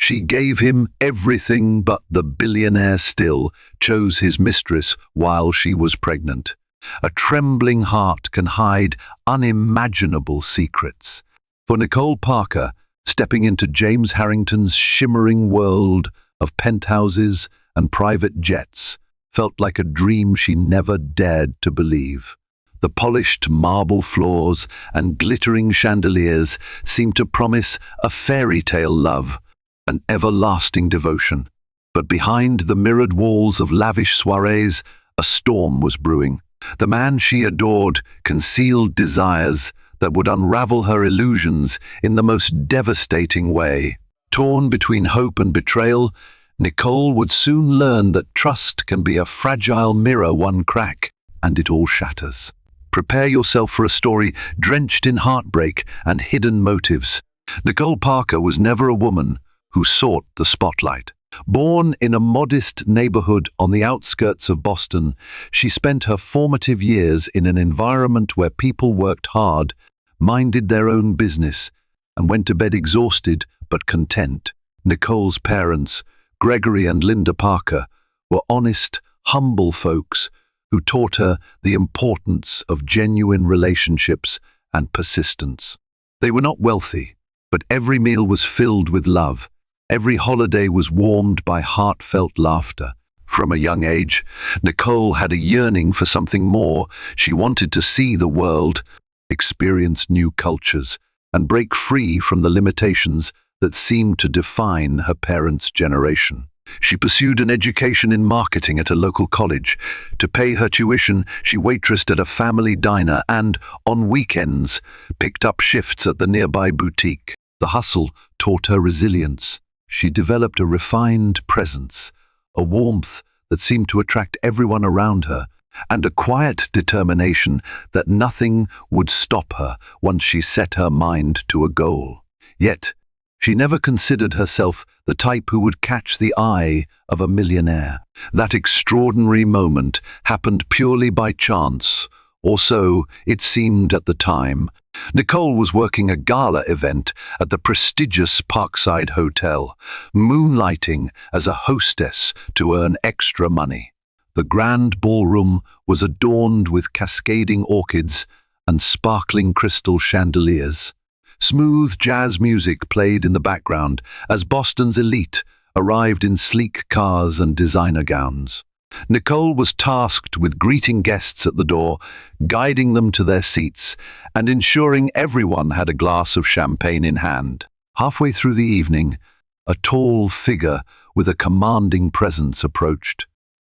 She gave him everything, but the billionaire still chose his mistress while she was pregnant. A trembling heart can hide unimaginable secrets. For Nicole Parker, stepping into James Harrington's shimmering world of penthouses and private jets felt like a dream she never dared to believe. The polished marble floors and glittering chandeliers seemed to promise a fairy tale love, an everlasting devotion. But behind the mirrored walls of lavish soirees, a storm was brewing. The man she adored concealed desires that would unravel her illusions in the most devastating way. Torn between hope and betrayal, Nicole would soon learn that trust can be a fragile mirror. One crack, and it all shatters. Prepare yourself for a story drenched in heartbreak and hidden motives. Nicole Parker was never a woman who sought the spotlight. Born in a modest neighborhood on the outskirts of Boston, she spent her formative years in an environment where people worked hard, minded their own business, and went to bed exhausted but content. Nicole's parents, Gregory and Linda Parker, were honest, humble folks who taught her the importance of genuine relationships and persistence. They were not wealthy, but every meal was filled with love. Every holiday was warmed by heartfelt laughter. From a young age, Nicole had a yearning for something more. She wanted to see the world, experience new cultures, and break free from the limitations that seemed to define her parents' generation. She pursued an education in marketing at a local college. To pay her tuition, she waitressed at a family diner and, on weekends, picked up shifts at the nearby boutique. The hustle taught her resilience. She developed a refined presence, a warmth that seemed to attract everyone around her, and a quiet determination that nothing would stop her once she set her mind to a goal. Yet, she never considered herself the type who would catch the eye of a millionaire. That extraordinary moment happened purely by chance, or so it seemed at the time. Nicole was working a gala event at the prestigious Parkside Hotel, moonlighting as a hostess to earn extra money. The grand ballroom was adorned with cascading orchids and sparkling crystal chandeliers. Smooth jazz music played in the background as Boston's elite arrived in sleek cars and designer gowns. Nicole was tasked with greeting guests at the door, guiding them to their seats, and ensuring everyone had a glass of champagne in hand. Halfway through the evening, a tall figure with a commanding presence approached.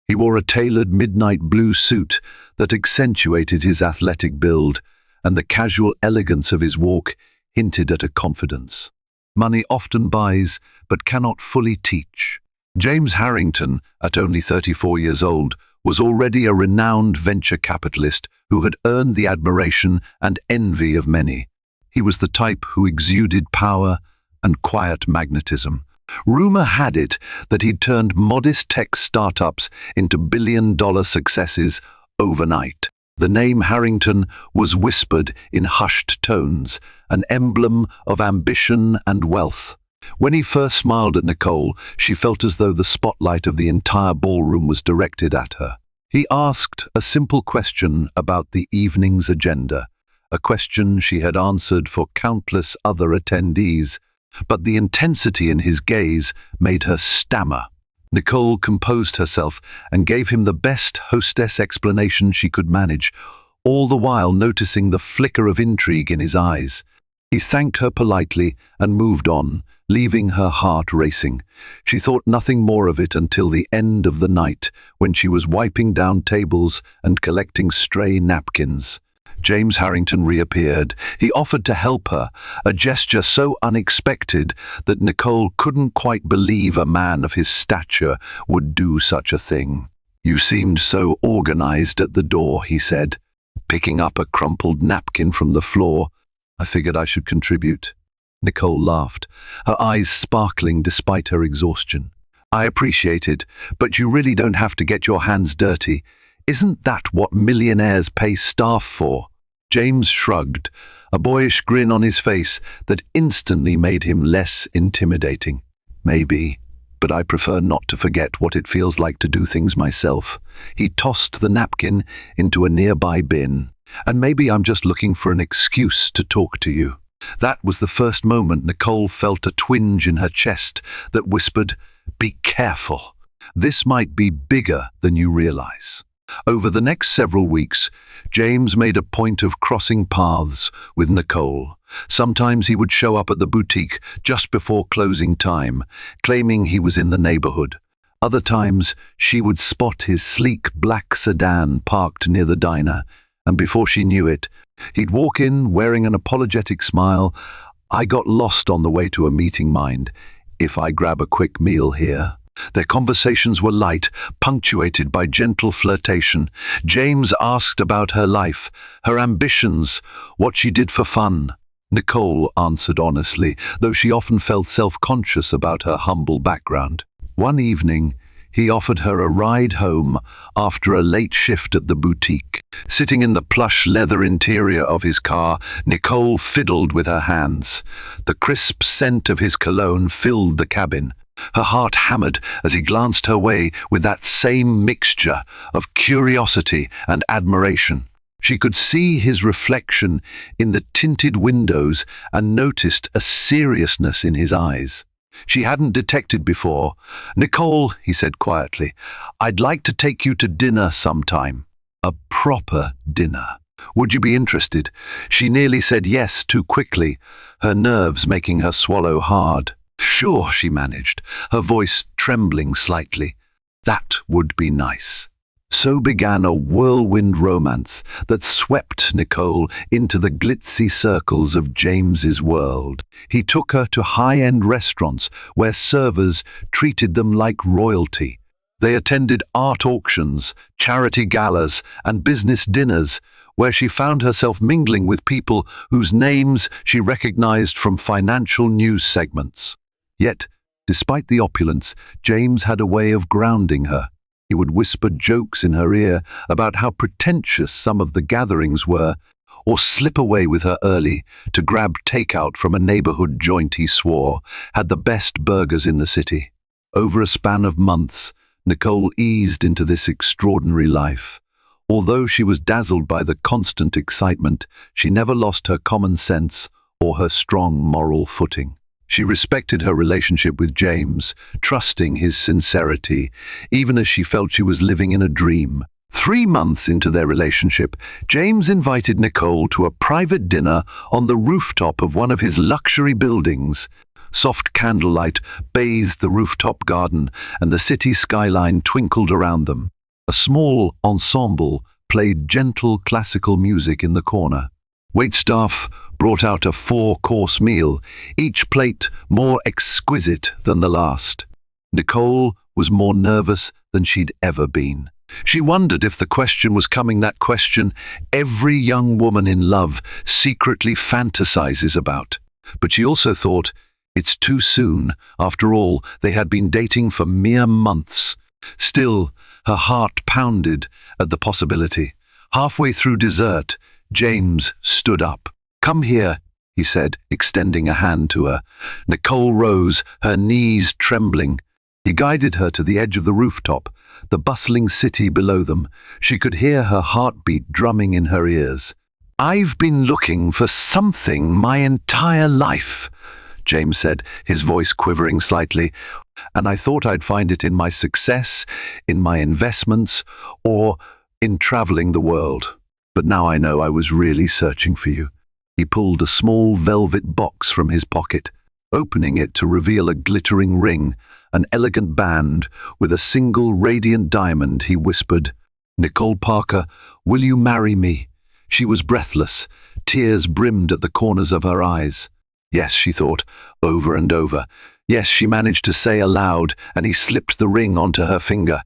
He wore a tailored midnight blue suit that accentuated his athletic build, and the casual elegance of his walk hinted at a confidence. Money often buys, but cannot fully teach. James Harrington, at only 34 years old, was already a renowned venture capitalist who had earned the admiration and envy of many. He was the type who exuded power and quiet magnetism. Rumor had it that he'd turned modest tech startups into billion-dollar successes overnight. The name Harrington was whispered in hushed tones, an emblem of ambition and wealth. When he first smiled at Nicole, she felt as though the spotlight of the entire ballroom was directed at her. He asked a simple question about the evening's agenda, a question she had answered for countless other attendees, but the intensity in his gaze made her stammer. Nicole composed herself and gave him the best hostess explanation she could manage, all the while noticing the flicker of intrigue in his eyes. He thanked her politely and moved on, leaving her heart racing. She thought nothing more of it until the end of the night, when she was wiping down tables and collecting stray napkins. James Harrington reappeared. He offered to help her, a gesture so unexpected that Nicole couldn't quite believe a man of his stature would do such a thing. "You seemed so organized at the door," he said, picking up a crumpled napkin from the floor. "I figured I should contribute." Nicole laughed, her eyes sparkling despite her exhaustion. "I appreciate it, but you really don't have to get your hands dirty. Isn't that what millionaires pay staff for?" James shrugged, a boyish grin on his face that instantly made him less intimidating. Maybe, but I prefer not to forget what it feels like to do things myself. He tossed the napkin into a nearby bin. And maybe I'm just looking for an excuse to talk to you. That was the first moment Nicole felt a twinge in her chest that whispered, "Be careful. This might be bigger than you realize." Over the next several weeks, James made a point of crossing paths with Nicole. Sometimes he would show up at the boutique just before closing time, claiming he was in the neighborhood. Other times, she would spot his sleek black sedan parked near the diner, and before she knew it, he'd walk in wearing an apologetic smile. "I got lost on the way to a meeting, mind if I grab a quick meal here?" Their conversations were light, punctuated by gentle flirtation. James asked about her life, her ambitions, what she did for fun. Nicole answered honestly, though she often felt self-conscious about her humble background. One evening, he offered her a ride home after a late shift at the boutique. Sitting in the plush leather interior of his car, Nicole fiddled with her hands. The crisp scent of his cologne filled the cabin. Her heart hammered as he glanced her way with that same mixture of curiosity and admiration. She could see his reflection in the tinted windows and noticed a seriousness in his eyes she hadn't detected before. "Nicole," he said quietly, "I'd like to take you to dinner sometime. A proper dinner. Would you be interested?" She nearly said yes too quickly, her nerves making her swallow hard. "Sure," she managed, her voice trembling slightly. "That would be nice." So began a whirlwind romance that swept Nicole into the glitzy circles of James's world. He took her to high-end restaurants where servers treated them like royalty. They attended art auctions, charity galas, and business dinners, where she found herself mingling with people whose names she recognized from financial news segments. Yet, despite the opulence, James had a way of grounding her. He would whisper jokes in her ear about how pretentious some of the gatherings were, or slip away with her early to grab takeout from a neighborhood joint he swore had the best burgers in the city. Over a span of months, Nicole eased into this extraordinary life. Although she was dazzled by the constant excitement, she never lost her common sense or her strong moral footing. She respected her relationship with James, trusting his sincerity, even as she felt she was living in a dream. 3 months into their relationship, James invited Nicole to a private dinner on the rooftop of one of his luxury buildings. Soft candlelight bathed the rooftop garden, and the city skyline twinkled around them. A small ensemble played gentle classical music in the corner. Waitstaff brought out a 4-course meal, each plate more exquisite than the last. Nicole was more nervous than she'd ever been. She wondered if the question was coming, that question every young woman in love secretly fantasizes about. But she also thought, it's too soon. After all, they had been dating for mere months. Still, her heart pounded at the possibility. Halfway through dessert, James stood up. "Come here," he said, extending a hand to her. Nicole rose, her knees trembling. He guided her to the edge of the rooftop, the bustling city below them. She could hear her heartbeat drumming in her ears. "I've been looking for something my entire life," James said, his voice quivering slightly, "and I thought I'd find it in my success, in my investments, or in traveling the world. But now I know I was really searching for you." He pulled a small velvet box from his pocket, opening it to reveal a glittering ring, an elegant band with a single radiant diamond. He whispered, "Nicole Parker, will you marry me?" She was breathless. Tears brimmed at the corners of her eyes. Yes, she thought, over and over. Yes, she managed to say aloud, and he slipped the ring onto her finger.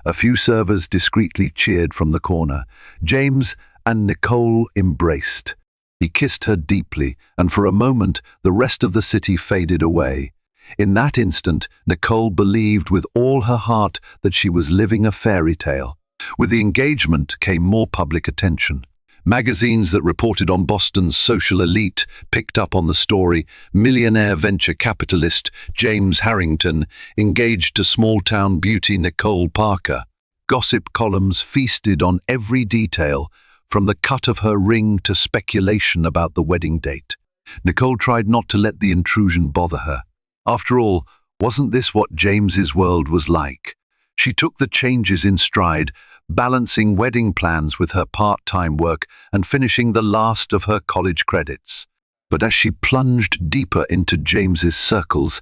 A few servers discreetly cheered from the corner. James and Nicole embraced. He kissed her deeply, and for a moment the rest of the city faded away. In that instant, Nicole believed with all her heart that she was living a fairy tale. With the engagement came more public attention. Magazines that reported on Boston's social elite picked up on the story. Millionaire venture capitalist James Harrington engaged to small-town beauty Nicole Parker. Gossip columns feasted on every detail, from the cut of her ring to speculation about the wedding date. Nicole tried not to let the intrusion bother her. After all, wasn't this what James's world was like? She took the changes in stride, balancing wedding plans with her part-time work and finishing the last of her college credits. But as she plunged deeper into James's circles,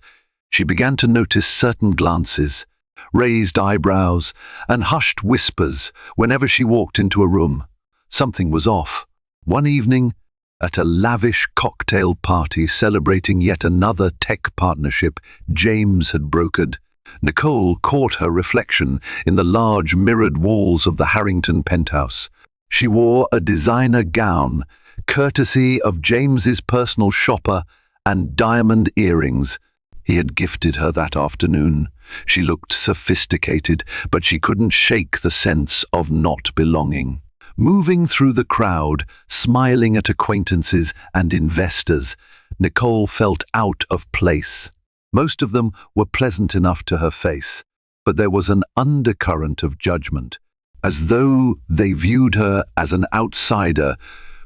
she began to notice certain glances, raised eyebrows, and hushed whispers whenever she walked into a room. Something was off. One evening, at a lavish cocktail party celebrating yet another tech partnership James had brokered, Nicole caught her reflection in the large mirrored walls of the Harrington penthouse. She wore a designer gown, courtesy of James's personal shopper, and diamond earrings he had gifted her that afternoon. She looked sophisticated, but she couldn't shake the sense of not belonging. Moving through the crowd, smiling at acquaintances and investors, Nicole felt out of place. Most of them were pleasant enough to her face, but there was an undercurrent of judgment, as though they viewed her as an outsider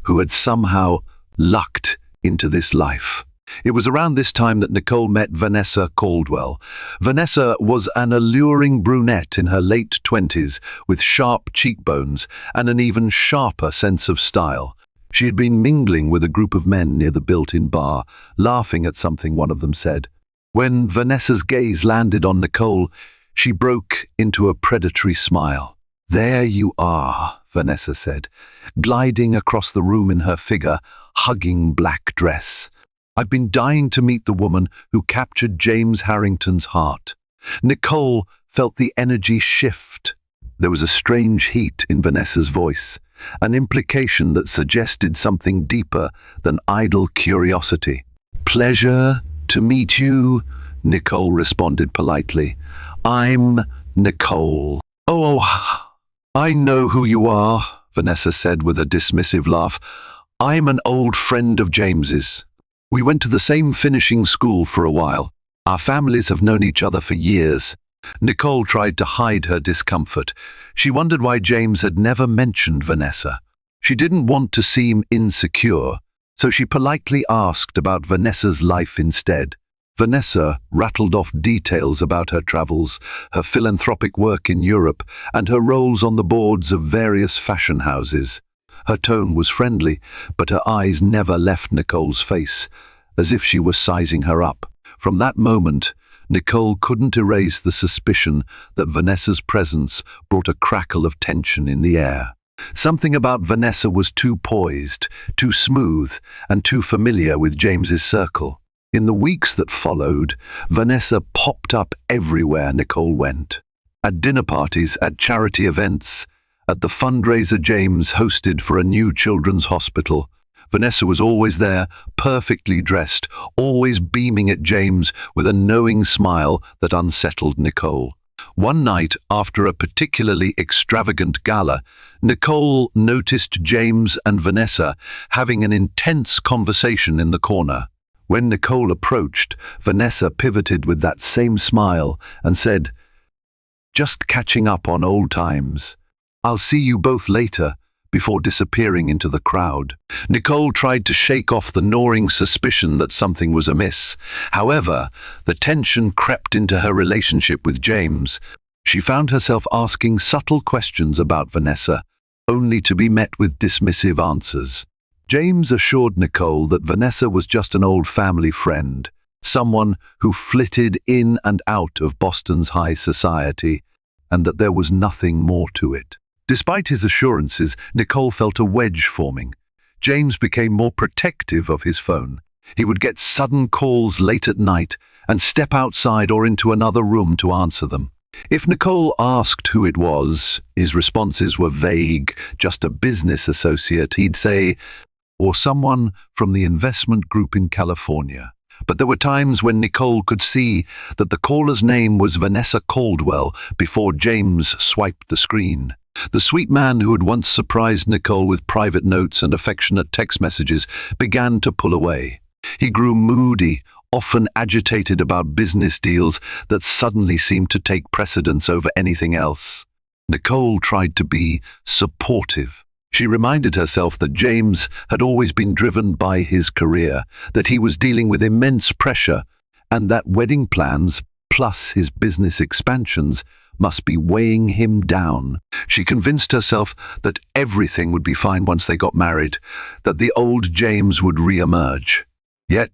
who had somehow lucked into this life. It was around this time that Nicole met Vanessa Caldwell. Vanessa was an alluring brunette in her late 20s with sharp cheekbones and an even sharper sense of style. She had been mingling with a group of men near the built-in bar, laughing at something one of them said. When Vanessa's gaze landed on Nicole, she broke into a predatory smile. "There you are," Vanessa said, gliding across the room in her figure, hugging black dress. "I've been dying to meet the woman who captured James Harrington's heart." Nicole felt the energy shift. There was a strange heat in Vanessa's voice, an implication that suggested something deeper than idle curiosity. "Pleasure to meet you," Nicole responded politely. "I'm Nicole." "Oh, I know who you are," Vanessa said with a dismissive laugh. "I'm an old friend of James's. We went to the same finishing school for a while. Our families have known each other for years." Nicole tried to hide her discomfort. She wondered why James had never mentioned Vanessa. She didn't want to seem insecure, so she politely asked about Vanessa's life instead. Vanessa rattled off details about her travels, her philanthropic work in Europe, and her roles on the boards of various fashion houses. Her tone was friendly, but her eyes never left Nicole's face, as if she were sizing her up. From that moment, Nicole couldn't erase the suspicion that Vanessa's presence brought a crackle of tension in the air. Something about Vanessa was too poised, too smooth, and too familiar with James's circle. In the weeks that followed, Vanessa popped up everywhere Nicole went. At dinner parties, at charity events, at the fundraiser James hosted for a new children's hospital. Vanessa was always there, perfectly dressed, always beaming at James with a knowing smile that unsettled Nicole. One night, after a particularly extravagant gala, Nicole noticed James and Vanessa having an intense conversation in the corner. When Nicole approached, Vanessa pivoted with that same smile and said, "Just catching up on old times. I'll see you both later," before disappearing into the crowd. Nicole tried to shake off the gnawing suspicion that something was amiss. However, the tension crept into her relationship with James. She found herself asking subtle questions about Vanessa, only to be met with dismissive answers. James assured Nicole that Vanessa was just an old family friend, someone who flitted in and out of Boston's high society, and that there was nothing more to it. Despite his assurances, Nicole felt a wedge forming. James became more protective of his phone. He would get sudden calls late at night and step outside or into another room to answer them. If Nicole asked who it was, his responses were vague, just a business associate, he'd say, or someone from the investment group in California. But there were times when Nicole could see that the caller's name was Vanessa Caldwell before James swiped the screen. The sweet man who had once surprised Nicole with private notes and affectionate text messages began to pull away. He grew moody, often agitated about business deals that suddenly seemed to take precedence over anything else. Nicole tried to be supportive. She reminded herself that James had always been driven by his career, that he was dealing with immense pressure, and that wedding plans, plus his business expansions, must be weighing him down. She convinced herself that everything would be fine once they got married, that the old James would re-emerge. Yet,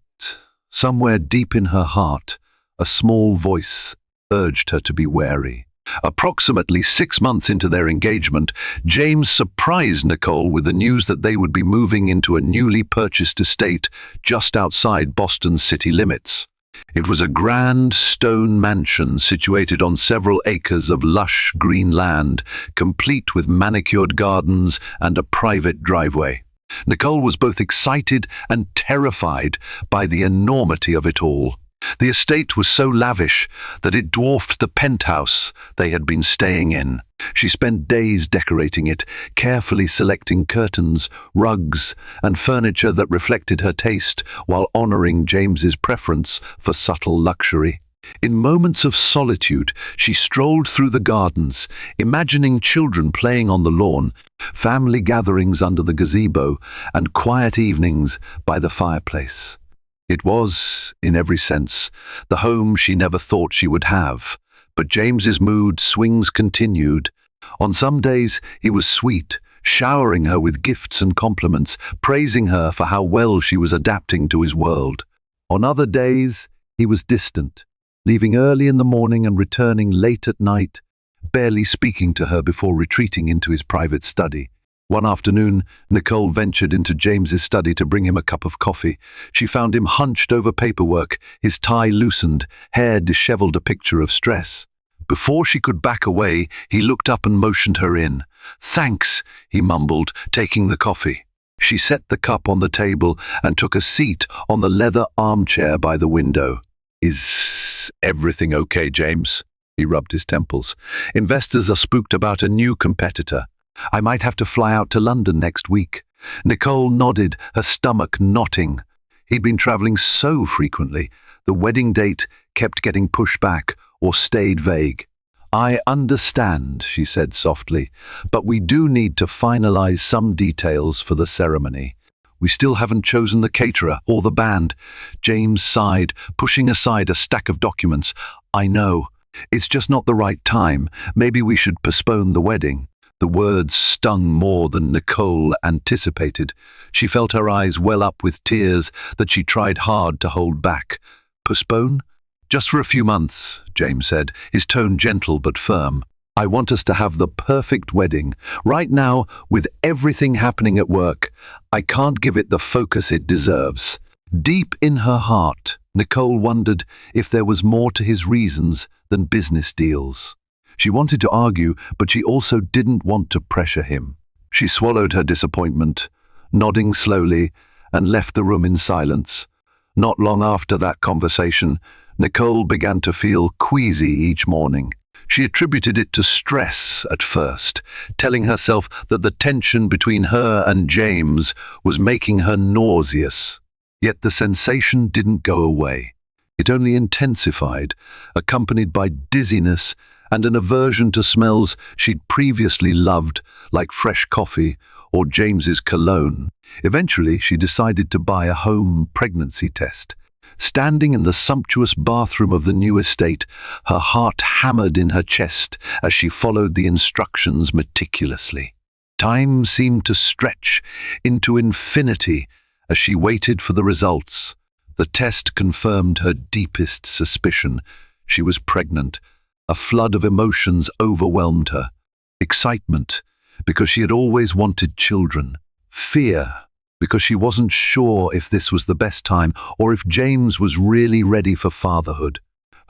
somewhere deep in her heart, a small voice urged her to be wary. Approximately 6 months into their engagement, James surprised Nicole with the news that they would be moving into a newly purchased estate just outside Boston's city limits. It was a grand stone mansion situated on several acres of lush green land, complete with manicured gardens and a private driveway. Nicole was both excited and terrified by the enormity of it all. The estate was so lavish that it dwarfed the penthouse they had been staying in. She spent days decorating it, carefully selecting curtains, rugs, and furniture that reflected her taste while honoring James's preference for subtle luxury. In moments of solitude, she strolled through the gardens, imagining children playing on the lawn, family gatherings under the gazebo, and quiet evenings by the fireplace. It was, in every sense, the home she never thought she would have. But James's mood swings continued. On some days he was sweet, showering her with gifts and compliments, praising her for how well she was adapting to his world. On other days he was distant, leaving early in the morning and returning late at night, barely speaking to her before retreating into his private study. One afternoon, Nicole ventured into James's study to bring him a cup of coffee. She found him hunched over paperwork, his tie loosened, hair disheveled, a picture of stress. Before she could back away, he looked up and motioned her in. "Thanks," he mumbled, taking the coffee. She set the cup on the table and took a seat on the leather armchair by the window. "Is everything okay, James?" He rubbed his temples. "Investors are spooked about a new competitor. I might have to fly out to London next week." Nicole nodded, her stomach knotting. He'd been traveling so frequently, the wedding date kept getting pushed back or stayed vague. "I understand," she said softly, "but we do need to finalize some details for the ceremony. We still haven't chosen the caterer or the band." James sighed, pushing aside a stack of documents. "I know. It's just not the right time. Maybe we should postpone the wedding." The words stung more than Nicole anticipated. She felt her eyes well up with tears that she tried hard to hold back. "Postpone? Just for a few months," James said, his tone gentle but firm. "I want us to have the perfect wedding. Right now, with everything happening at work, I can't give it the focus it deserves." Deep in her heart, Nicole wondered if there was more to his reasons than business deals. She wanted to argue, but she also didn't want to pressure him. She swallowed her disappointment, nodding slowly, and left the room in silence. Not long after that conversation, Nicole began to feel queasy each morning. She attributed it to stress at first, telling herself that the tension between her and James was making her nauseous. Yet the sensation didn't go away. It only intensified, accompanied by dizziness and an aversion to smells she'd previously loved, like fresh coffee or James's cologne. Eventually, she decided to buy a home pregnancy test. Standing in the sumptuous bathroom of the new estate, her heart hammered in her chest as she followed the instructions meticulously. Time seemed to stretch into infinity as she waited for the results. The test confirmed her deepest suspicion. She was pregnant. A flood of emotions overwhelmed her. Excitement, because she had always wanted children. Fear, because she wasn't sure if this was the best time or if James was really ready for fatherhood.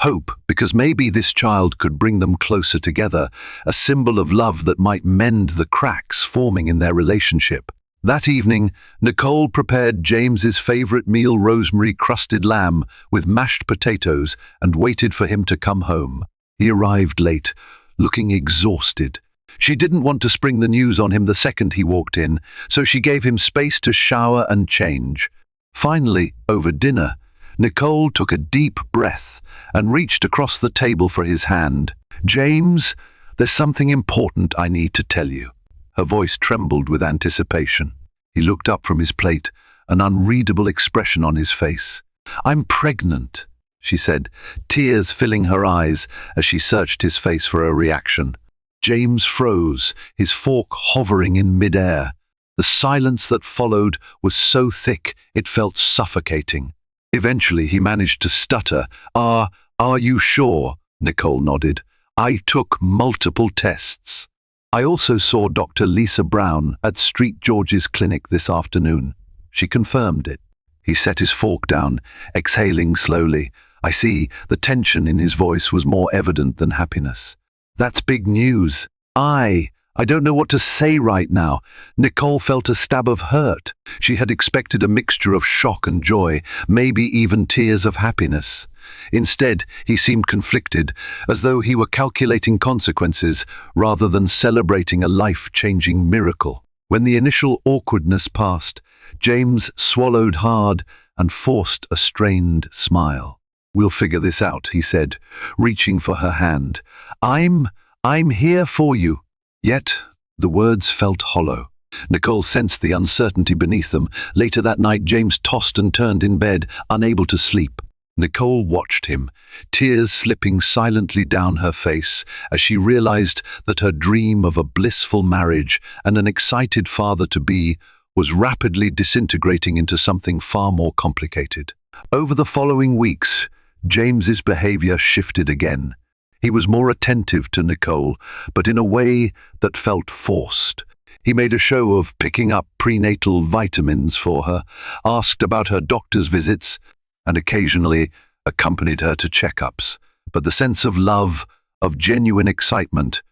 Hope, because maybe this child could bring them closer together, a symbol of love that might mend the cracks forming in their relationship. That evening, Nicole prepared James's favorite meal, rosemary-crusted lamb with mashed potatoes, and waited for him to come home. He arrived late, looking exhausted. She didn't want to spring the news on him the second he walked in, so she gave him space to shower and change. Finally, over dinner, Nicole took a deep breath and reached across the table for his hand. "James, there's something important I need to tell you." Her voice trembled with anticipation. He looked up from his plate, an unreadable expression on his face. "I'm pregnant," she said, tears filling her eyes as she searched his face for a reaction. James froze, his fork hovering in midair. The silence that followed was so thick it felt suffocating. Eventually he managed to stutter. Are you sure?" Nicole nodded. "I took multiple tests. I also saw Dr. Lisa Brown at St. George's Clinic this afternoon. She confirmed it." He set his fork down, exhaling slowly. "I see." The tension in his voice was more evident than happiness. "That's big news. I don't know what to say right now." Nicole felt a stab of hurt. She had expected a mixture of shock and joy, maybe even tears of happiness. Instead, he seemed conflicted, as though he were calculating consequences rather than celebrating a life-changing miracle. When the initial awkwardness passed, James swallowed hard and forced a strained smile. "We'll figure this out," he said, reaching for her hand. I'm here for you." Yet, the words felt hollow. Nicole sensed the uncertainty beneath them. Later that night, James tossed and turned in bed, unable to sleep. Nicole watched him, tears slipping silently down her face as she realized that her dream of a blissful marriage and an excited father-to-be was rapidly disintegrating into something far more complicated. Over the following weeks, James's behavior shifted again. He was more attentive to Nicole, but in a way that felt forced. He made a show of picking up prenatal vitamins for her, asked about her doctor's visits, and occasionally accompanied her to checkups. But the sense of love, of genuine excitement,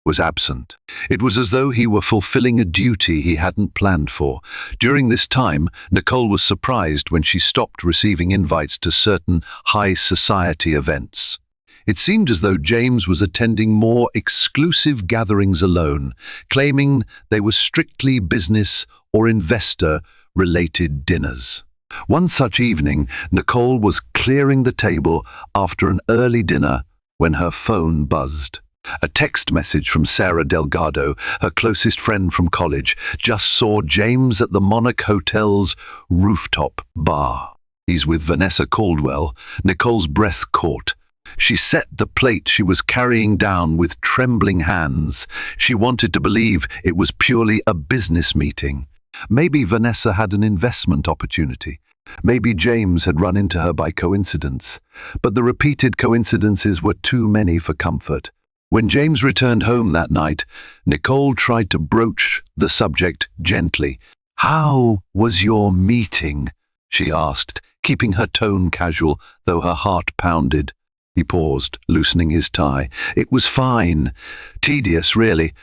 was absent. It was as though he were fulfilling a duty he hadn't planned for. During this time, Nicole was surprised when she stopped receiving invites to certain high society events. It seemed as though James was attending more exclusive gatherings alone, claiming they were strictly business or investor-related dinners. One such evening, Nicole was clearing the table after an early dinner when her phone buzzed. A text message from Sarah Delgado, her closest friend from college, just saw James at the Monarch Hotel's rooftop bar. "He's with Vanessa Caldwell." Nicole's breath caught. She set the plate she was carrying down with trembling hands. She wanted to believe it was purely a business meeting. Maybe Vanessa had an investment opportunity. Maybe James had run into her by coincidence. But the repeated coincidences were too many for comfort. When James returned home that night, Nicole tried to broach the subject gently. "How was your meeting?" she asked, keeping her tone casual, though her heart pounded. He paused, loosening his tie. "It was fine. Tedious, really."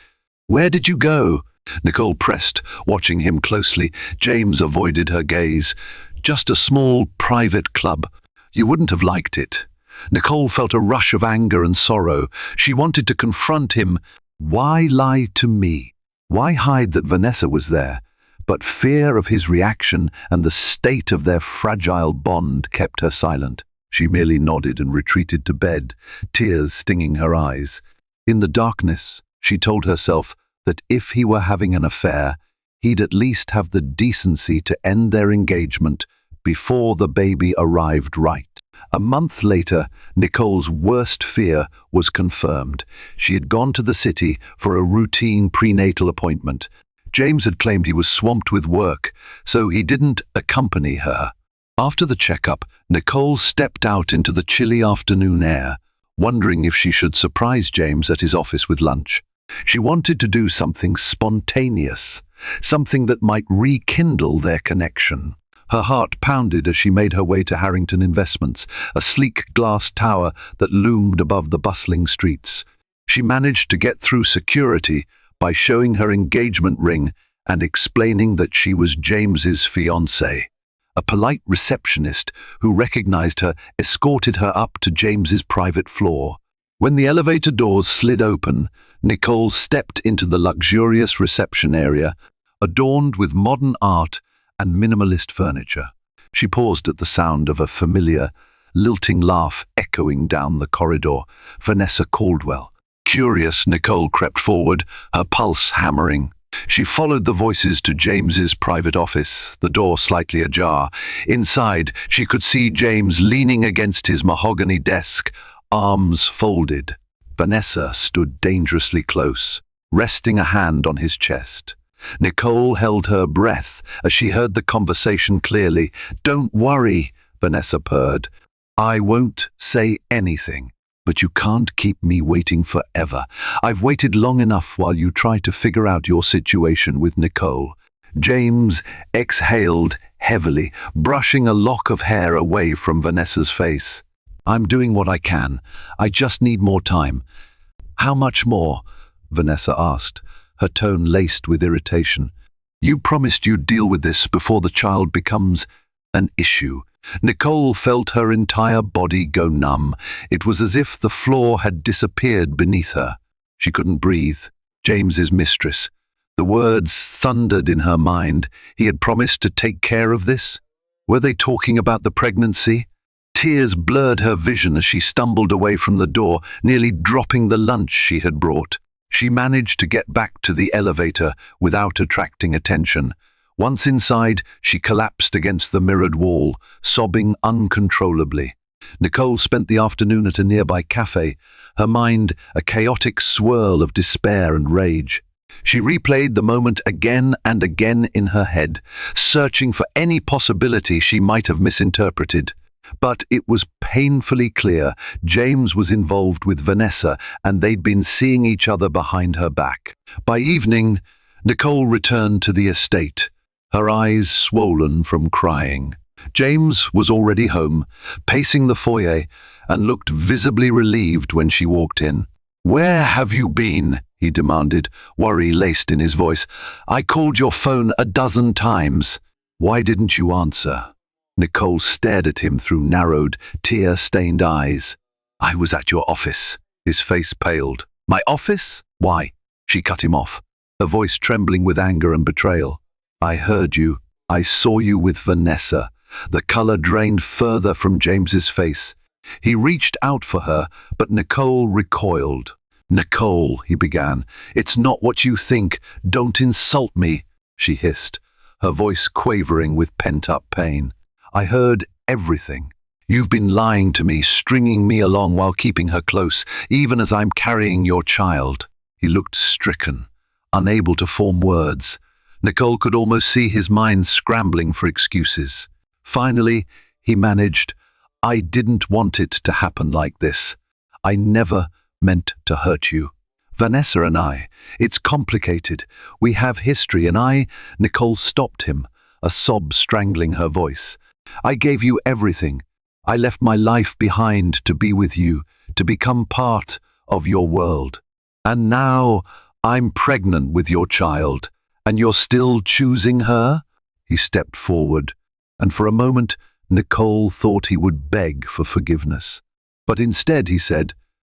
"Where did you go?" Nicole pressed, watching him closely. James avoided her gaze. "Just a small, private club. You wouldn't have liked it." Nicole felt a rush of anger and sorrow. She wanted to confront him. Why lie to me? Why hide that Vanessa was there? But fear of his reaction and the state of their fragile bond kept her silent. She merely nodded and retreated to bed, tears stinging her eyes. In the darkness, she told herself that if he were having an affair, he'd at least have the decency to end their engagement before the baby arrived right. A month later, Nicole's worst fear was confirmed. She had gone to the city for a routine prenatal appointment. James had claimed he was swamped with work, so he didn't accompany her. After the checkup, Nicole stepped out into the chilly afternoon air, wondering if she should surprise James at his office with lunch. She wanted to do something spontaneous, something that might rekindle their connection. Her heart pounded as she made her way to Harrington Investments, a sleek glass tower that loomed above the bustling streets. She managed to get through security by showing her engagement ring and explaining that she was James's fiancée. A polite receptionist who recognized her escorted her up to James's private floor. When the elevator doors slid open, Nicole stepped into the luxurious reception area, adorned with modern art and minimalist furniture. She paused at the sound of a familiar, lilting laugh echoing down the corridor. Vanessa Caldwell. Curious, Nicole crept forward, her pulse hammering. She followed the voices to James's private office, the door slightly ajar. Inside, she could see James leaning against his mahogany desk, arms folded. Vanessa stood dangerously close, resting a hand on his chest. Nicole held her breath as she heard the conversation clearly. "Don't worry," Vanessa purred. "I won't say anything, but you can't keep me waiting forever. I've waited long enough while you try to figure out your situation with Nicole." James exhaled heavily, brushing a lock of hair away from Vanessa's face. "I'm doing what I can. I just need more time." "How much more?" Vanessa asked, her tone laced with irritation. "You promised you'd deal with this before the child becomes an issue." Nicole felt her entire body go numb. It was as if the floor had disappeared beneath her. She couldn't breathe. James's mistress. The words thundered in her mind. He had promised to take care of this? Were they talking about the pregnancy? Tears blurred her vision as she stumbled away from the door, nearly dropping the lunch she had brought. She managed to get back to the elevator without attracting attention. Once inside, she collapsed against the mirrored wall, sobbing uncontrollably. Nicole spent the afternoon at a nearby cafe, her mind a chaotic swirl of despair and rage. She replayed the moment again and again in her head, searching for any possibility she might have misinterpreted. But it was painfully clear James was involved with Vanessa, and they'd been seeing each other behind her back. By evening, Nicole returned to the estate, her eyes swollen from crying. James was already home, pacing the foyer, and looked visibly relieved when she walked in. "Where have you been?" he demanded, worry laced in his voice. "I called your phone a dozen times. Why didn't you answer?" Nicole stared at him through narrowed, tear-stained eyes. "I was at your office." His face paled. "My office? Why?" She cut him off, her voice trembling with anger and betrayal. "I heard you. I saw you with Vanessa." The color drained further from James's face. He reached out for her, but Nicole recoiled. "Nicole," he began, "it's not what you think. Don't insult me," she hissed, her voice quavering with pent-up pain. "I heard everything. You've been lying to me, stringing me along while keeping her close, even as I'm carrying your child." He looked stricken, unable to form words. Nicole could almost see his mind scrambling for excuses. Finally, he managed, "I didn't want it to happen like this. I never meant to hurt you. Vanessa and I, it's complicated. We have history and Nicole stopped him, a sob strangling her voice. "I gave you everything. I left my life behind to be with you, to become part of your world. And now I'm pregnant with your child, and you're still choosing her?" He stepped forward, and for a moment Nicole thought he would beg for forgiveness. But instead he said,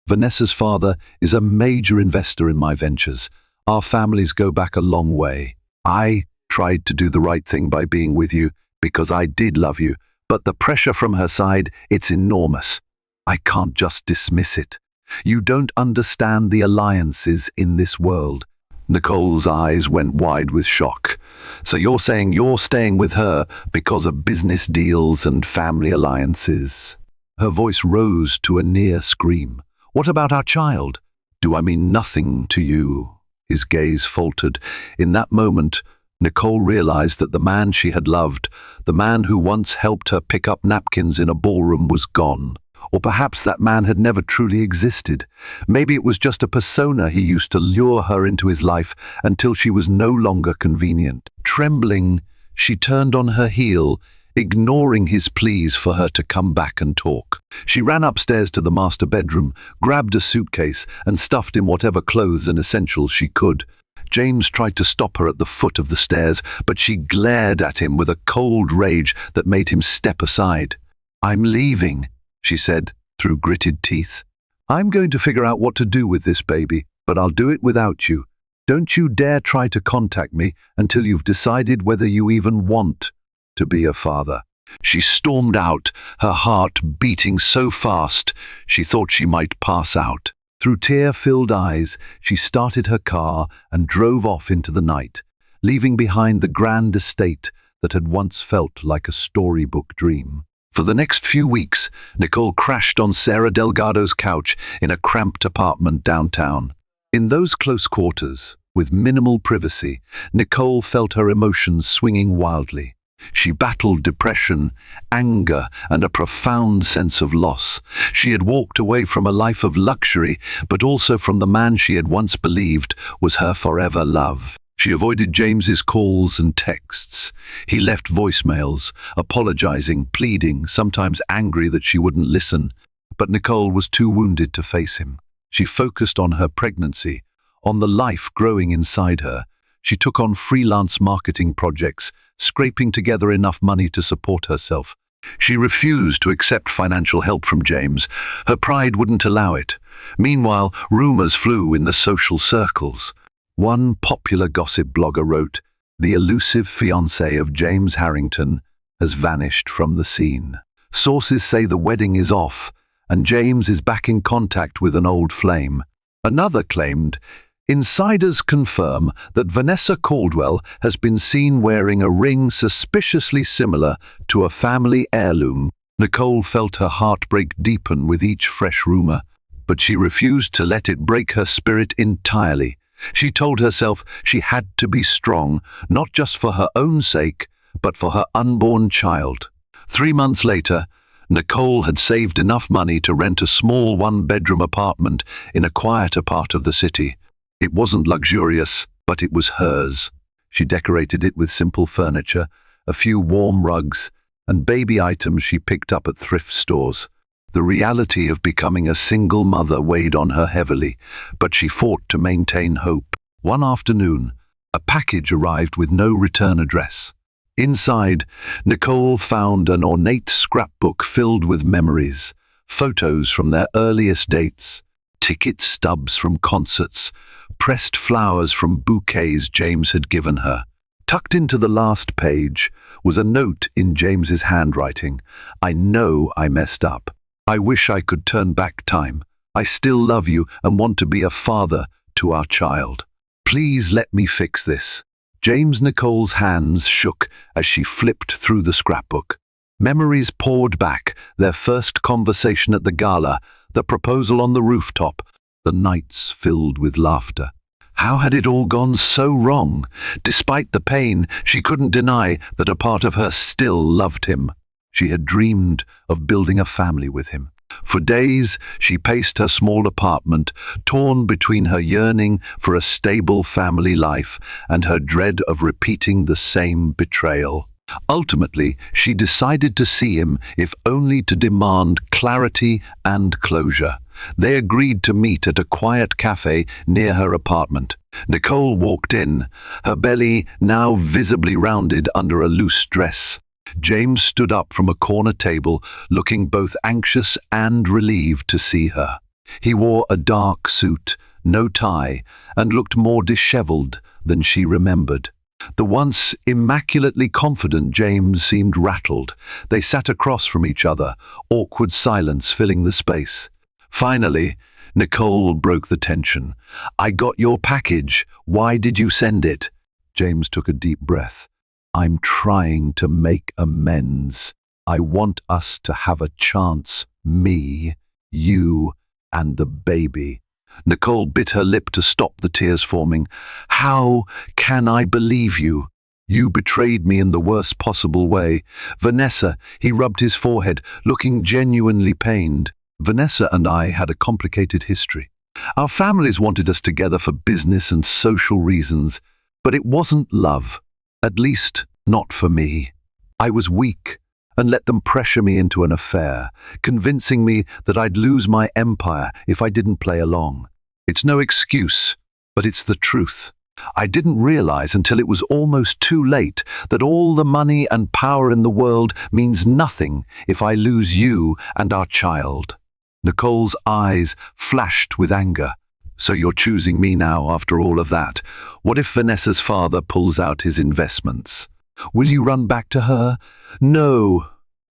"Vanessa's father is a major investor in my ventures. Our families go back a long way. I tried to do the right thing by being with you, because I did love you, but the pressure from her side, it's enormous. I can't just dismiss it. You don't understand the alliances in this world." Nicole's eyes went wide with shock. "So you're saying you're staying with her because of business deals and family alliances?" Her voice rose to a near scream. "What about our child? Do I mean nothing to you?" His gaze faltered. In that moment, Nicole realized that the man she had loved, the man who once helped her pick up napkins in a ballroom, was gone. Or perhaps that man had never truly existed. Maybe it was just a persona he used to lure her into his life until she was no longer convenient. Trembling, she turned on her heel, ignoring his pleas for her to come back and talk. She ran upstairs to the master bedroom, grabbed a suitcase, and stuffed in whatever clothes and essentials she could. James tried to stop her at the foot of the stairs, but she glared at him with a cold rage that made him step aside. "I'm leaving," she said through gritted teeth. I'm going to figure out what to do with this baby, but I'll do it without you. Don't you dare try to contact me until you've decided whether you even want to be a father." She stormed out, her heart beating so fast she thought she might pass out. Through tear-filled eyes, she started her car and drove off into the night, leaving behind the grand estate that had once felt like a storybook dream. For the next few weeks, Nicole crashed on Sarah Delgado's couch in a cramped apartment downtown. In those close quarters, with minimal privacy, Nicole felt her emotions swinging wildly. She battled depression, anger, and a profound sense of loss. She had walked away from a life of luxury, but also from the man she had once believed was her forever love. She avoided James's calls and texts. He left voicemails, apologizing, pleading, sometimes angry that she wouldn't listen. But Nicole was too wounded to face him. She focused on her pregnancy, on the life growing inside her. She took on freelance marketing projects, scraping together enough money to support herself. She refused to accept financial help from James. Her pride wouldn't allow it. Meanwhile, rumors flew in the social circles. One popular gossip blogger wrote, "The elusive fiancé of James Harrington has vanished from the scene. Sources say the wedding is off, and James is back in contact with an old flame." Another claimed, "Insiders confirm that Vanessa Caldwell has been seen wearing a ring suspiciously similar to a family heirloom." Nicole felt her heartbreak deepen with each fresh rumor, but she refused to let it break her spirit entirely. She told herself she had to be strong, not just for her own sake, but for her unborn child. 3 months later, Nicole had saved enough money to rent a small one-bedroom apartment in a quieter part of the city. It wasn't luxurious, but it was hers. She decorated it with simple furniture, a few warm rugs, and baby items she picked up at thrift stores. The reality of becoming a single mother weighed on her heavily, but she fought to maintain hope. One afternoon, a package arrived with no return address. Inside, Nicole found an ornate scrapbook filled with memories, photos from their earliest dates, ticket stubs from concerts, pressed flowers from bouquets James had given her. Tucked into the last page was a note in James's handwriting. "I know I messed up. I wish I could turn back time. I still love you and want to be a father to our child. Please let me fix this." Nicole's hands shook as she flipped through the scrapbook. Memories poured back, their first conversation at the gala, the proposal on the rooftop, the nights filled with laughter. How had it all gone so wrong? Despite the pain, she couldn't deny that a part of her still loved him. She had dreamed of building a family with him. For days, she paced her small apartment, torn between her yearning for a stable family life and her dread of repeating the same betrayal. Ultimately, she decided to see him, if only to demand clarity and closure. They agreed to meet at a quiet cafe near her apartment. Nicole walked in, her belly now visibly rounded under a loose dress. James stood up from a corner table, looking both anxious and relieved to see her. He wore a dark suit, no tie, and looked more disheveled than she remembered. The once immaculately confident James seemed rattled. They sat across from each other, awkward silence filling the space. Finally, Nicole broke the tension. "I got your package. Why did you send it?" James took a deep breath. "I'm trying to make amends. I want us to have a chance, me, you, and the baby." Nicole bit her lip to stop the tears forming. "How can I believe you? You betrayed me in the worst possible way." "Vanessa," he rubbed his forehead, looking genuinely pained. "Vanessa and I had a complicated history. Our families wanted us together for business and social reasons, but it wasn't love. At least, not for me. I was weak and let them pressure me into an affair, convincing me that I'd lose my empire if I didn't play along. It's no excuse, but it's the truth. I didn't realize until it was almost too late that all the money and power in the world means nothing if I lose you and our child." Nicole's eyes flashed with anger. So you're choosing me now after all of that? What if Vanessa's father pulls out his investments? Will you run back to her? No,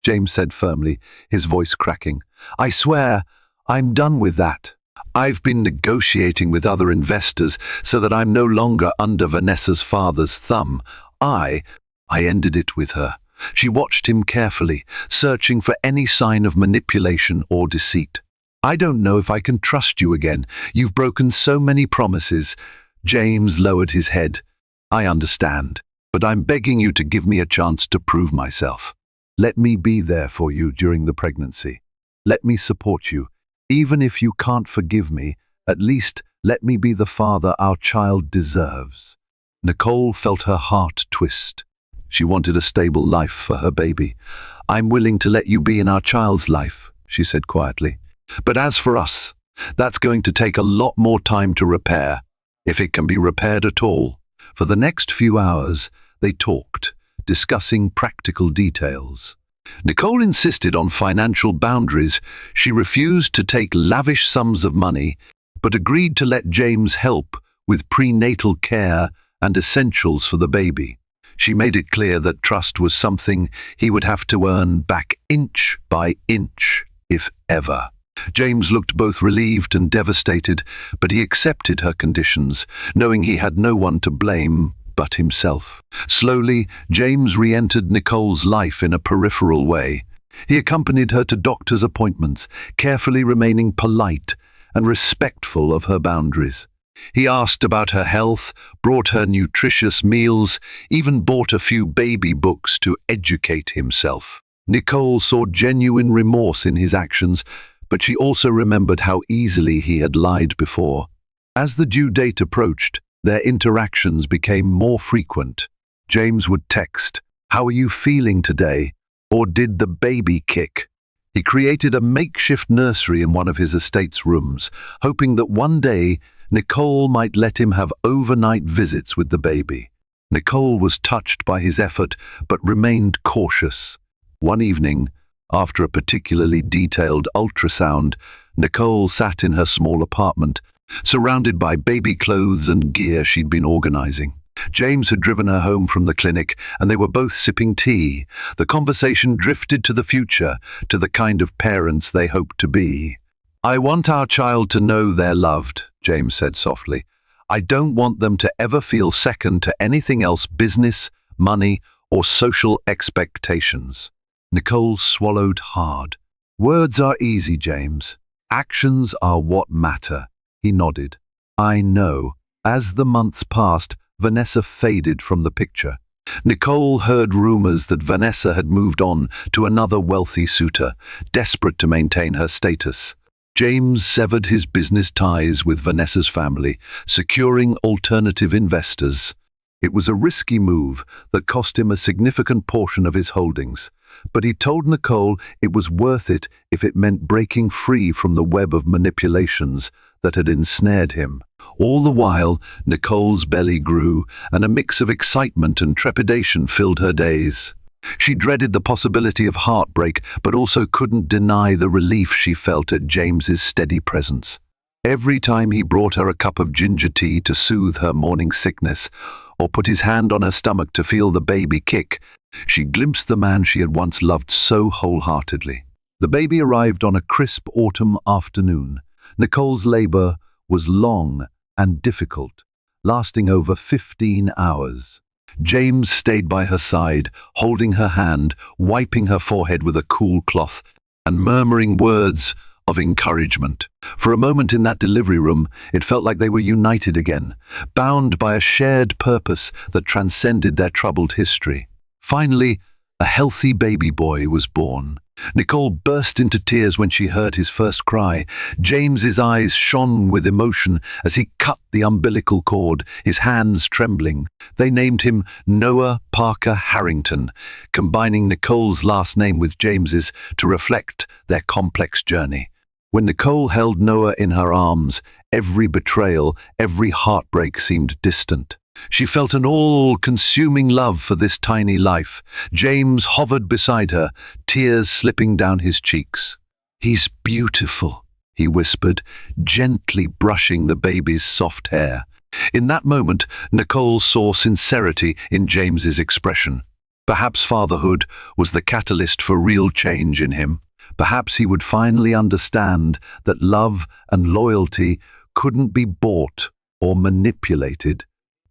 James said firmly, his voice cracking. I swear, I'm done with that. I've been negotiating with other investors so that I'm no longer under Vanessa's father's thumb. I ended it with her. She watched him carefully, searching for any sign of manipulation or deceit. I don't know if I can trust you again. You've broken so many promises. James lowered his head. I understand, but I'm begging you to give me a chance to prove myself. Let me be there for you during the pregnancy. Let me support you. Even if you can't forgive me, at least let me be the father our child deserves. Nicole felt her heart twist. She wanted a stable life for her baby. I'm willing to let you be in our child's life, she said quietly. But as for us, that's going to take a lot more time to repair, if it can be repaired at all. For the next few hours, they talked, discussing practical details. Nicole insisted on financial boundaries. She refused to take lavish sums of money, but agreed to let James help with prenatal care and essentials for the baby. She made it clear that trust was something he would have to earn back inch by inch, if ever. James looked both relieved and devastated, but he accepted her conditions, knowing he had no one to blame but himself. Slowly, James re-entered Nicole's life in a peripheral way. He accompanied her to doctor's appointments, carefully remaining polite and respectful of her boundaries. He asked about her health, brought her nutritious meals, even bought a few baby books to educate himself. Nicole saw genuine remorse in his actions, but she also remembered how easily he had lied before. As the due date approached, their interactions became more frequent. James would text, "How are you feeling today?" Or "Did the baby kick?" He created a makeshift nursery in one of his estate's rooms, hoping that one day Nicole might let him have overnight visits with the baby. Nicole was touched by his effort, but remained cautious. One evening, after a particularly detailed ultrasound, Nicole sat in her small apartment, surrounded by baby clothes and gear she'd been organizing. James had driven her home from the clinic, and they were both sipping tea. The conversation drifted to the future, to the kind of parents they hoped to be. "I want our child to know they're loved," James said softly. "I don't want them to ever feel second to anything else: business, money, or social expectations." Nicole swallowed hard. "Words are easy, James. Actions are what matter." He nodded. "I know." As the months passed, Vanessa faded from the picture. Nicole heard rumors that Vanessa had moved on to another wealthy suitor, desperate to maintain her status. James severed his business ties with Vanessa's family, securing alternative investors. It was a risky move that cost him a significant portion of his holdings, but he told Nicole it was worth it if it meant breaking free from the web of manipulations that had ensnared him. All the while, Nicole's belly grew, and a mix of excitement and trepidation filled her days. She dreaded the possibility of heartbreak, but also couldn't deny the relief she felt at James's steady presence. Every time he brought her a cup of ginger tea to soothe her morning sickness, or put his hand on her stomach to feel the baby kick, she glimpsed the man she had once loved so wholeheartedly. The baby arrived on a crisp autumn afternoon. Nicole's labor was long and difficult, lasting over 15 hours. James stayed by her side, holding her hand, wiping her forehead with a cool cloth, and murmuring words of encouragement. For a moment in that delivery room, it felt like they were united again, bound by a shared purpose that transcended their troubled history. Finally, a healthy baby boy was born. Nicole burst into tears when she heard his first cry. James's eyes shone with emotion as he cut the umbilical cord, his hands trembling. They named him Noah Parker Harrington, combining Nicole's last name with James's to reflect their complex journey. When Nicole held Noah in her arms, every betrayal, every heartbreak seemed distant. She felt an all-consuming love for this tiny life. James hovered beside her, tears slipping down his cheeks. "He's beautiful," he whispered, gently brushing the baby's soft hair. In that moment, Nicole saw sincerity in James's expression. Perhaps fatherhood was the catalyst for real change in him. Perhaps he would finally understand that love and loyalty couldn't be bought or manipulated.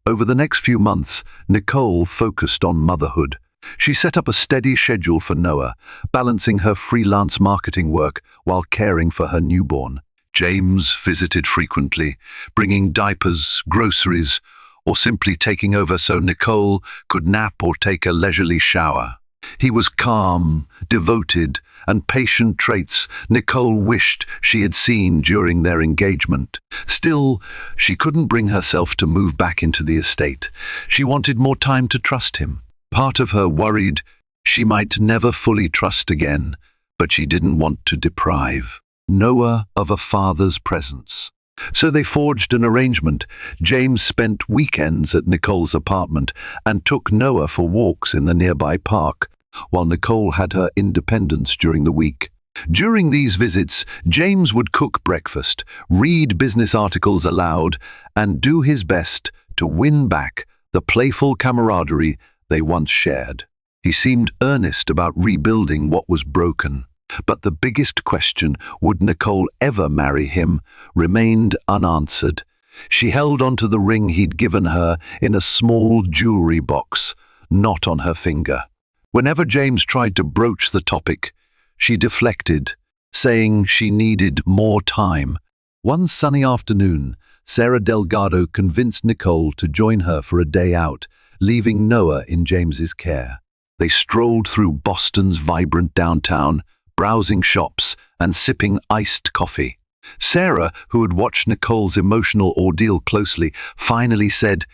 Over the next few months, Nicole focused on motherhood. She set up a steady schedule for Noah, balancing her freelance marketing work while caring for her newborn. James visited frequently, bringing diapers, groceries, or simply taking over so Nicole could nap or take a leisurely shower. He was calm, devoted, and patient, traits Nicole wished she had seen during their engagement. Still, she couldn't bring herself to move back into the estate. She wanted more time to trust him. Part of her worried she might never fully trust again, but she didn't want to deprive Noah of a father's presence. So they forged an arrangement. James spent weekends at Nicole's apartment and took Noah for walks in the nearby park, while Nicole had her independence during the week. During these visits, James would cook breakfast, read business articles aloud, and do his best to win back the playful camaraderie they once shared. He seemed earnest about rebuilding what was broken. But the biggest question, would Nicole ever marry him, remained unanswered. She held onto the ring he'd given her in a small jewelry box, not on her finger. Whenever James tried to broach the topic, she deflected, saying she needed more time. One sunny afternoon, Sarah Delgado convinced Nicole to join her for a day out, leaving Noah in James's care. They strolled through Boston's vibrant downtown, browsing shops and sipping iced coffee. Sarah, who had watched Nicole's emotional ordeal closely, finally said,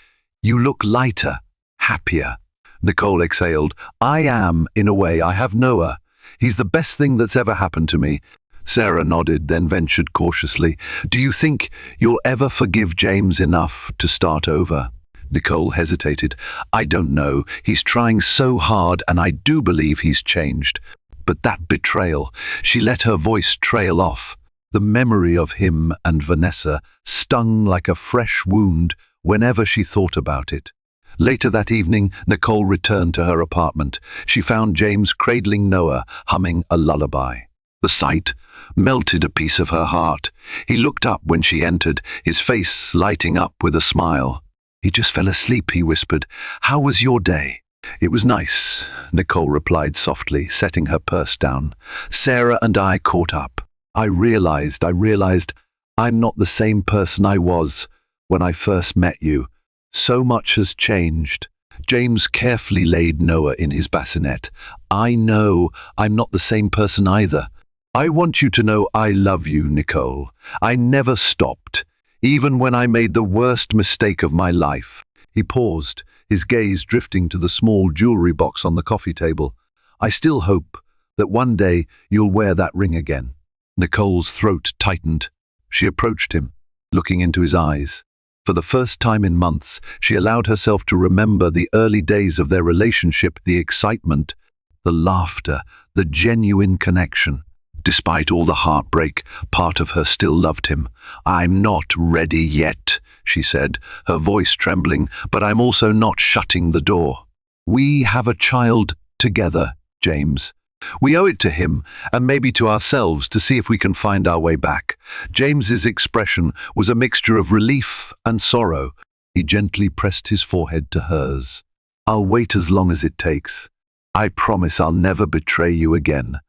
"You look lighter, happier." Nicole exhaled. "I am, in a way. I have Noah. He's the best thing that's ever happened to me." Sarah nodded, then ventured cautiously, "Do you think you'll ever forgive James enough to start over?" Nicole hesitated. "I don't know. He's trying so hard, and I do believe he's changed. But that betrayal," she let her voice trail off. The memory of him and Vanessa stung like a fresh wound whenever she thought about it. Later that evening, Nicole returned to her apartment. She found James cradling Noah, humming a lullaby. The sight melted a piece of her heart. He looked up when she entered, his face lighting up with a smile. "He just fell asleep," he whispered. "How was your day?" "It was nice," Nicole replied softly, setting her purse down. "Sarah and I caught up. I realized I'm not the same person I was when I first met you. So much has changed." James carefully laid Noah in his bassinet. "I know I'm not the same person either. I want you to know I love you, Nicole. I never stopped, even when I made the worst mistake of my life." He paused, his gaze drifting to the small jewelry box on the coffee table. "I still hope that one day you'll wear that ring again." Nicole's throat tightened. She approached him, looking into his eyes. For the first time in months, she allowed herself to remember the early days of their relationship, the excitement, the laughter, the genuine connection. Despite all the heartbreak, part of her still loved him. "I'm not ready yet," she said, her voice trembling, "but I'm also not shutting the door. We have a child together, James. We owe it to him, and maybe to ourselves, to see if we can find our way back." James's expression was a mixture of relief and sorrow. He gently pressed his forehead to hers. "I'll wait as long as it takes. I promise I'll never betray you again."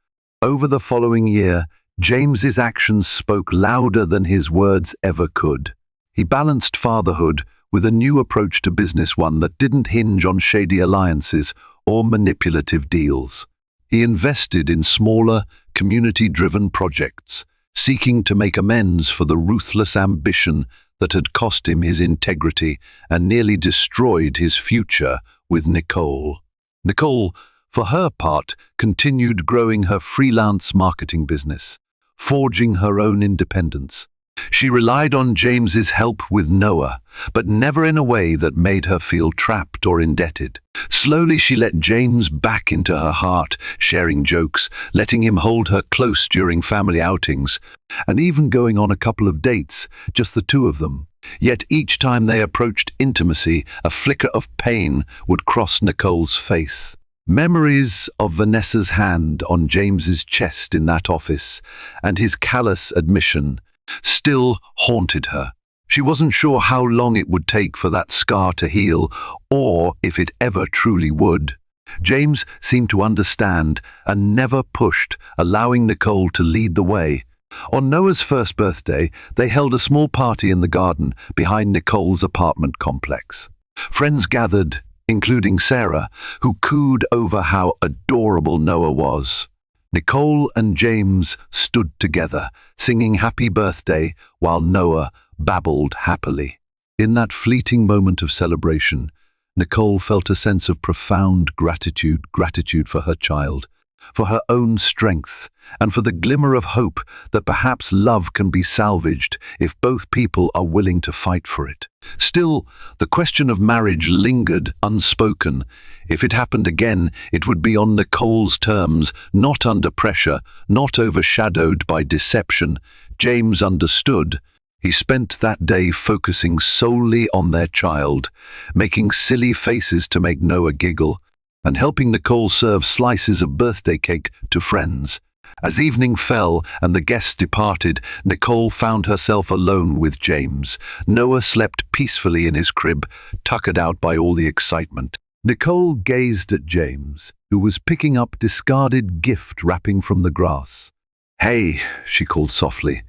Over the following year, James's actions spoke louder than his words ever could. He balanced fatherhood with a new approach to business, one that didn't hinge on shady alliances or manipulative deals. He invested in smaller, community-driven projects, seeking to make amends for the ruthless ambition that had cost him his integrity and nearly destroyed his future with Nicole. Nicole, for her part, continued growing her freelance marketing business, forging her own independence. She relied on James's help with Noah, but never in a way that made her feel trapped or indebted. Slowly she let James back into her heart, sharing jokes, letting him hold her close during family outings, and even going on a couple of dates, just the two of them. Yet each time they approached intimacy, a flicker of pain would cross Nicole's face. Memories of Vanessa's hand on James's chest in that office, and his callous admission, still haunted her. She wasn't sure how long it would take for that scar to heal, or if it ever truly would. James seemed to understand and never pushed, allowing Nicole to lead the way. On Noah's first birthday, they held a small party in the garden behind Nicole's apartment complex. Friends gathered, including Sarah, who cooed over how adorable Noah was. Nicole and James stood together, singing Happy Birthday while Noah babbled happily. In that fleeting moment of celebration, Nicole felt a sense of profound gratitude for her child, for her own strength, and for the glimmer of hope that perhaps love can be salvaged if both people are willing to fight for it. Still, the question of marriage lingered unspoken. If it happened again, it would be on Nicole's terms, not under pressure, not overshadowed by deception. James understood. He spent that day focusing solely on their child, making silly faces to make Noah giggle, and helping Nicole serve slices of birthday cake to friends. As evening fell and the guests departed, Nicole found herself alone with James. Noah slept peacefully in his crib, tuckered out by all the excitement. Nicole gazed at James, who was picking up discarded gift wrapping from the grass. "Hey," she called softly.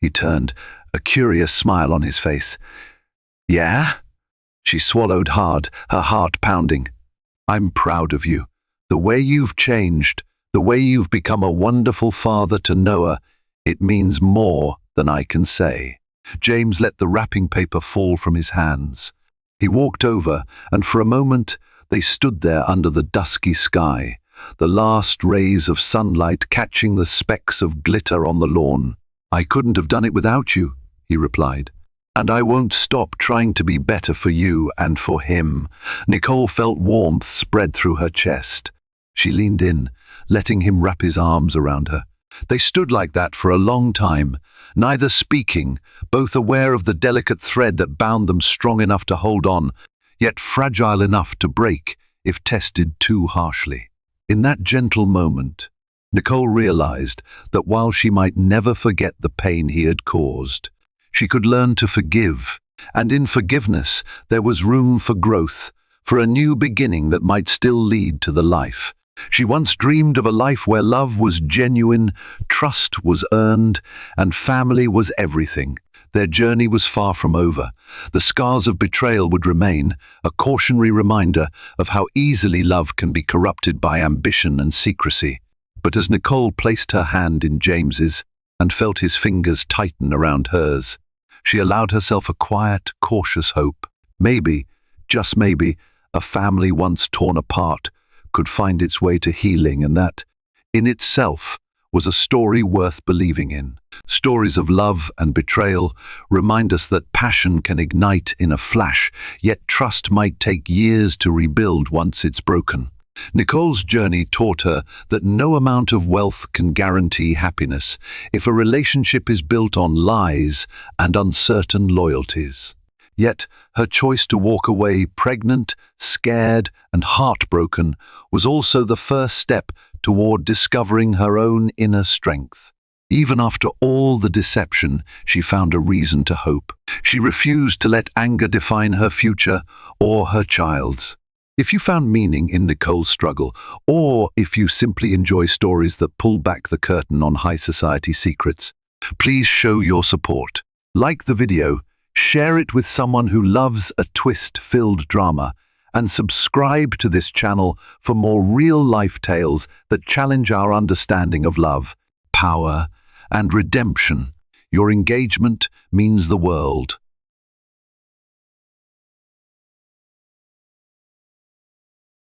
He turned, a curious smile on his face. "Yeah?" She swallowed hard, her heart pounding. "I'm proud of you. The way you've changed, the way you've become a wonderful father to Noah, it means more than I can say." James let the wrapping paper fall from his hands. He walked over, and for a moment they stood there under the dusky sky, the last rays of sunlight catching the specks of glitter on the lawn. "I couldn't have done it without you," he replied. "And I won't stop trying to be better for you and for him." Nicole felt warmth spread through her chest. She leaned in, letting him wrap his arms around her. They stood like that for a long time, neither speaking, both aware of the delicate thread that bound them, strong enough to hold on, yet fragile enough to break if tested too harshly. In that gentle moment, Nicole realized that while she might never forget the pain he had caused, she could learn to forgive, and in forgiveness there was room for growth, for a new beginning that might still lead to the life she once dreamed of, a life where love was genuine, trust was earned, and family was everything. Their journey was far from over. The scars of betrayal would remain, a cautionary reminder of how easily love can be corrupted by ambition and secrecy. But as Nicole placed her hand in James's and felt his fingers tighten around hers, she allowed herself a quiet, cautious hope. Maybe, just maybe, a family once torn apart could find its way to healing, and that, in itself, was a story worth believing in. Stories of love and betrayal remind us that passion can ignite in a flash, yet trust might take years to rebuild once it's broken. Nicole's journey taught her that no amount of wealth can guarantee happiness if a relationship is built on lies and uncertain loyalties. Yet her choice to walk away pregnant, scared, and heartbroken was also the first step toward discovering her own inner strength. Even after all the deception, she found a reason to hope. She refused to let anger define her future or her child's. If you found meaning in Nicole's struggle, or if you simply enjoy stories that pull back the curtain on high society secrets, please show your support. Like the video, share it with someone who loves a twist-filled drama, and subscribe to this channel for more real-life tales that challenge our understanding of love, power, and redemption. Your engagement means the world.